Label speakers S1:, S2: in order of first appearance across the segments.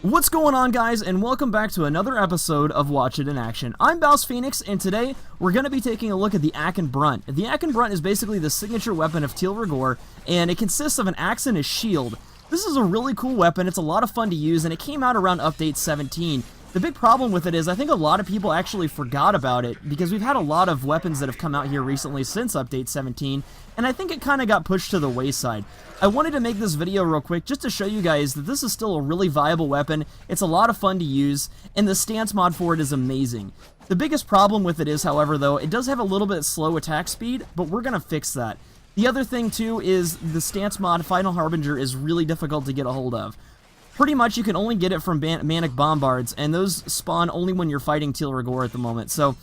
S1: What's going on, guys, and welcome back to another episode of Watch It in Action. I'm BouseFeenux, and today we're going to be taking a look at the Ack Brunt. The Ack Brunt is basically the signature weapon of Teal Rigor, and it consists of an axe and a shield. This is a really cool weapon, it's a lot of fun to use, and it came out around update 17. The big problem with it is I think a lot of people actually forgot about it, because we've had a lot of weapons that have come out here recently since update 17, and I think it kind of got pushed to the wayside. I wanted to make this video real quick just to show you guys that this is still a really viable weapon, it's a lot of fun to use, and the stance mod for it is amazing. The biggest problem with it is, however, though, it does have a little bit slow attack speed, but we're going to fix that. The other thing, too, is the stance mod Final Harbinger is really difficult to get a hold of. Pretty much you can only get it from Manic Bombards, and those spawn only when you're fighting Teal Rigor at the moment, so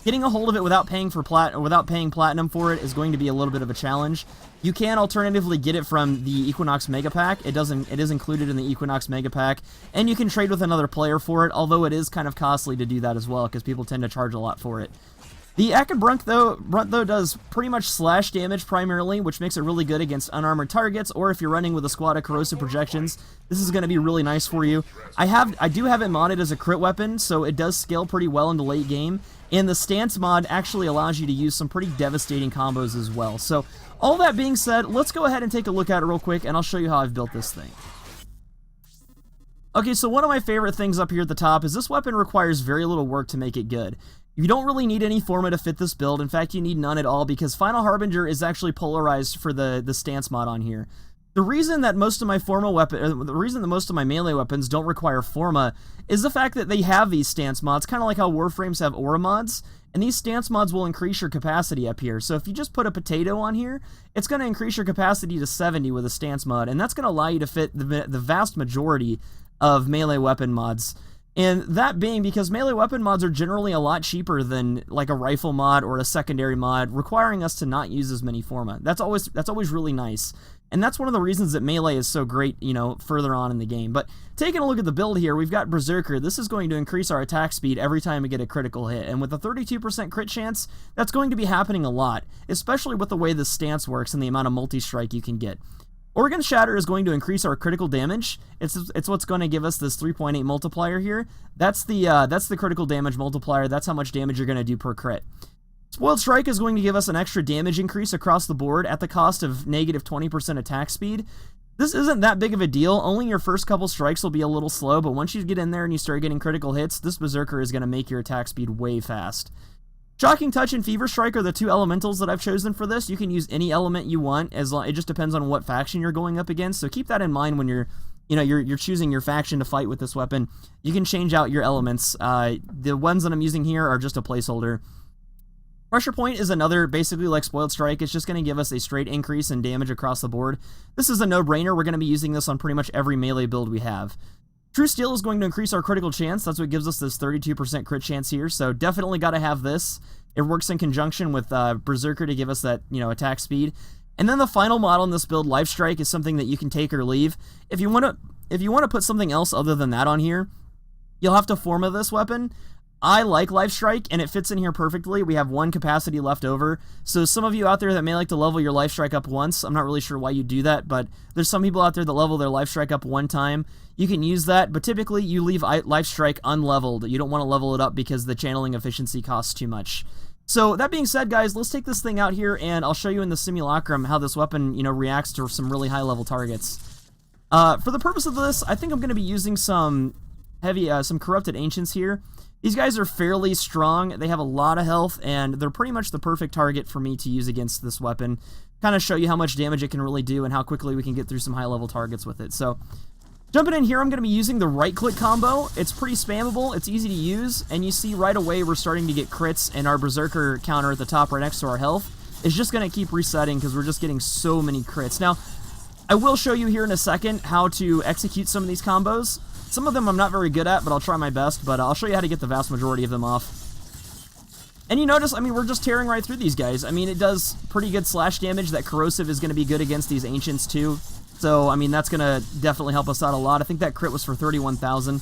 S1: getting a hold of it without paying platinum for it is going to be a little bit of a challenge. You can alternatively get it from the Equinox Mega Pack. It is included in the Equinox Mega Pack, and you can trade with another player for it, although it is kind of costly to do that as well, because people tend to charge a lot for it. The Ack Brunt though does pretty much slash damage primarily, which makes it really good against unarmored targets, or if you're running with a squad of corrosive projections, this is going to be really nice for you. I do have it modded as a crit weapon, so it does scale pretty well in the late game, and the stance mod actually allows you to use some pretty devastating combos as well. So all that being said, let's go ahead and take a look at it real quick, and I'll show you how I've built this thing. Okay, so one of my favorite things up here at the top is this weapon requires very little work to make it good. You don't really need any Forma to fit this build. In fact, you need none at all, because Final Harbinger is actually polarized for the stance mod on here. The reason that most of my melee weapons don't require Forma is the fact that they have these stance mods, kind of like how Warframes have aura mods, and these stance mods will increase your capacity up here. So if you just put a potato on here, it's going to increase your capacity to 70 with a stance mod, and that's going to allow you to fit the vast majority of melee weapon mods. And that being because melee weapon mods are generally a lot cheaper than like a rifle mod or a secondary mod, requiring us to not use as many Forma. That's always really nice. And that's one of the reasons that melee is so great, you know, further on in the game. But taking a look at the build here, we've got Berserker. This is going to increase our attack speed every time we get a critical hit. And with a 32% crit chance, that's going to be happening a lot, especially with the way this stance works and the amount of multi-strike you can get. Organ Shatter is going to increase our critical damage. It's what's going to give us this 3.8 multiplier here. That's the critical damage multiplier. That's how much damage you're going to do per crit. Spoiled Strike is going to give us an extra damage increase across the board at the cost of negative 20% attack speed. This isn't that big of a deal. Only your first couple strikes will be a little slow, but once you get in there and you start getting critical hits, this Berserker is going to make your attack speed way fast. Shocking Touch and Fever Strike are the two elementals that I've chosen for this. You can use any element you want, it just depends on what faction you're going up against. So keep that in mind when you're choosing your faction to fight with this weapon. You can change out your elements. The ones that I'm using here are just a placeholder. Pressure Point is another, basically like Spoiled Strike. It's just going to give us a straight increase in damage across the board. This is a no-brainer. We're going to be using this on pretty much every melee build we have. True Steel is going to increase our critical chance. That's what gives us this 32% crit chance here, so definitely got to have this. It works in conjunction with Berserker to give us that, you know, attack speed. And then the final model in this build, Life Strike, is something that you can take or leave. If you want to put something else other than that on here, you'll have to Forma this weapon. I like Life Strike, and it fits in here perfectly. We have one capacity left over, so some of you out there that may like to level your Life Strike up once, I'm not really sure why you do that, but there's some people out there that level their Life Strike up one time. You can use that, but typically you leave Life Strike unleveled. You don't want to level it up because the channeling efficiency costs too much. So that being said, guys, let's take this thing out here, and I'll show you in the simulacrum how this weapon, you know, reacts to some really high-level targets. For the purpose of this, I think I'm going to be using some Corrupted Ancients here. These guys are fairly strong, they have a lot of health, and they're pretty much the perfect target for me to use against this weapon. Kind of show you how much damage it can really do and how quickly we can get through some high-level targets with it. So, jumping in here, I'm going to be using the right-click combo. It's pretty spammable, it's easy to use, and you see right away we're starting to get crits, and our Berserker counter at the top right next to our health is just going to keep resetting because we're just getting so many crits. Now, I will show you here in a second how to execute some of these combos. Some of them I'm not very good at, but I'll try my best, but I'll show you how to get the vast majority of them off. And you notice, I mean, we're just tearing right through these guys. I mean, it does pretty good slash damage. That Corrosive is going to be good against these Ancients, too. So, I mean, that's going to definitely help us out a lot. I think that crit was for 31,000.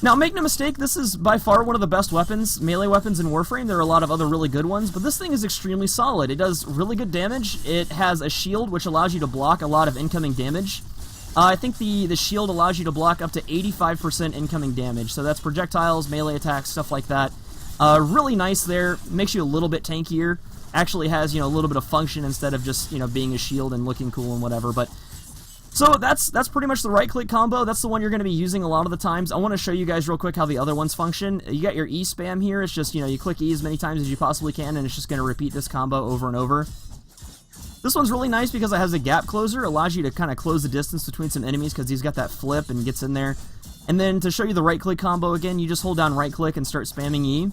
S1: Now, make no mistake, this is by far one of the best weapons, melee weapons in Warframe. There are a lot of other really good ones, but this thing is extremely solid. It does really good damage. It has a shield, which allows you to block a lot of incoming damage. I think the shield allows you to block up to 85% incoming damage, so that's projectiles, melee attacks, stuff like that. Really nice there, makes you a little bit tankier, actually has, a little bit of function instead of just, being a shield and looking cool and whatever, but... So that's pretty much the right-click combo. That's the one you're going to be using a lot of the times. I want to show you guys real quick how the other ones function. You got your E spam here. It's just, you click E as many times as you possibly can, and it's just going to repeat this combo over and over. This one's really nice because it has a gap closer. It allows you to kind of close the distance between some enemies because he's got that flip and gets in there. And then to show you the right-click combo again, you just hold down right-click and start spamming E.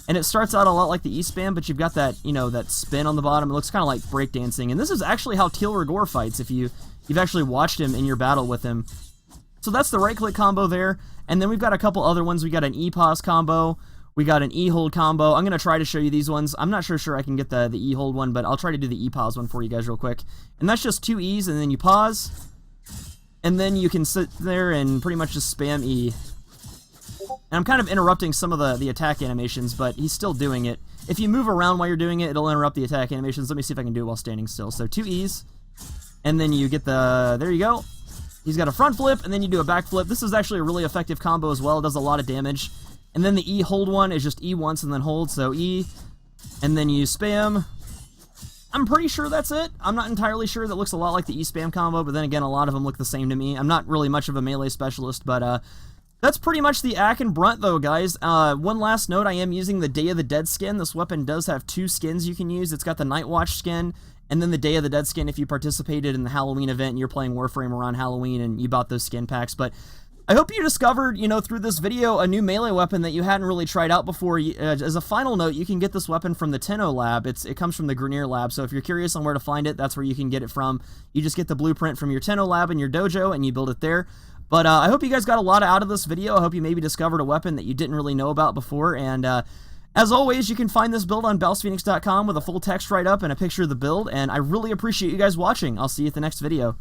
S1: And it starts out a lot like the E spam, but you've got that, that spin on the bottom. It looks kind of like breakdancing. And this is actually how Teal Rigor fights if you've actually watched him in your battle with him. So that's the right-click combo there. And then we've got a couple other ones. We got an E-pause combo. We got an E-hold combo. I'm going to try to show you these ones. I'm not sure I can get the E-hold one, but I'll try to do the E-pause one for you guys real quick. And that's just 2 E's, and then you pause. And then you can sit there and pretty much just spam E. And I'm kind of interrupting some of the attack animations, but he's still doing it. If you move around while you're doing it, it'll interrupt the attack animations. Let me see if I can do it while standing still. So 2 E's. And then you get there you go. He's got a front flip, and then you do a back flip. This is actually a really effective combo as well. It does a lot of damage. And then the E hold one is just E once and then hold, so E. And then you spam. I'm pretty sure that's it. I'm not entirely sure. That looks a lot like the E spam combo, but then again, a lot of them look the same to me. I'm not really much of a melee specialist, but that's pretty much the Ack Brunt, though, guys. One last note, I am using the Day of the Dead skin. This weapon does have 2 skins you can use. It's got the Night Watch skin, and then the Day of the Dead skin if you participated in the Halloween event and you're playing Warframe around Halloween and you bought those skin packs. But I hope you discovered, through this video, a new melee weapon that you hadn't really tried out before. As a final note, you can get this weapon from the Tenno lab. It comes from the Grenier lab, so if you're curious on where to find it, that's where you can get it from. You just get the blueprint from your Tenno lab in your dojo, and you build it there. But I hope you guys got a lot out of this video. I hope you maybe discovered a weapon that you didn't really know about before, and as always, you can find this build on BouseFeenux.com with a full text write-up and a picture of the build, and I really appreciate you guys watching. I'll see you at the next video.